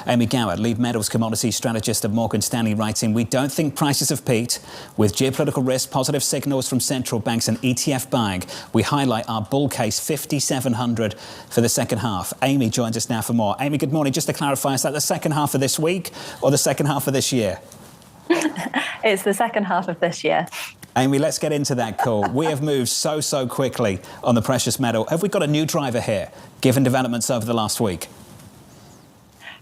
Amy Gower, lead metals commodities strategist at Morgan Stanley, writing, "We don't think prices have peaked. With geopolitical risk, positive signals from central banks and ETF buying, we highlight our bull case 5,700 for the second half." Amy joins us now for more. Amy, good morning. Just to clarify, is that the second half of this week or the second half of this year? It's the second half of this year. Amy, let's get into that call. We have moved so quickly on the precious metal. Have we got a new driver here, given developments over the last week?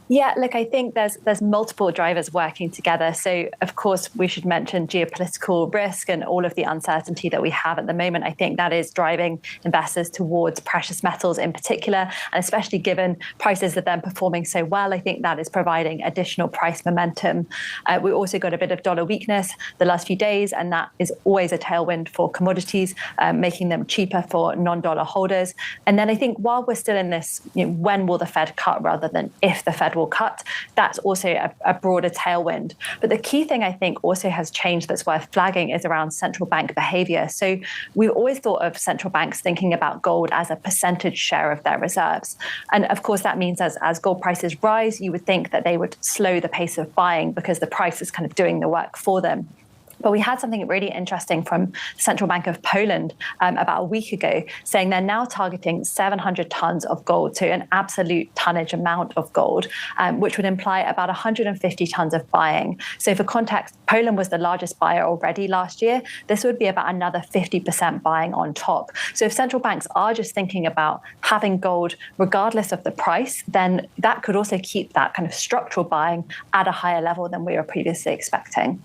Yeah, look, I think there's multiple drivers working together. So, of course, we should mention geopolitical risk and all of the uncertainty that we have at the moment. I think that is driving investors towards precious metals in particular, and especially given prices are then performing so well, I think that is providing additional price momentum. We also got a bit of dollar weakness the last few days, and that is always a tailwind for commodities, making them cheaper for non-dollar holders. And then I think while we're still in this, when will the Fed cut rather than if the Fed will cut, that's also a broader tailwind. But the key thing I think also has changed that's worth flagging is around central bank behavior. So we always thought of central banks thinking about gold as a percentage share of their reserves. And of course, that means as gold prices rise, you would think that they would slow the pace of buying because the price is kind of doing the work for them. But we had something really interesting from the Central Bank of Poland about a week ago, saying they're now targeting 700 tons of gold, so an absolute tonnage amount of gold, which would imply about 150 tons of buying. So for context, Poland was the largest buyer already last year. This would be about another 50% buying on top. So if central banks are just thinking about having gold regardless of the price, then that could also keep that kind of structural buying at a higher level than we were previously expecting.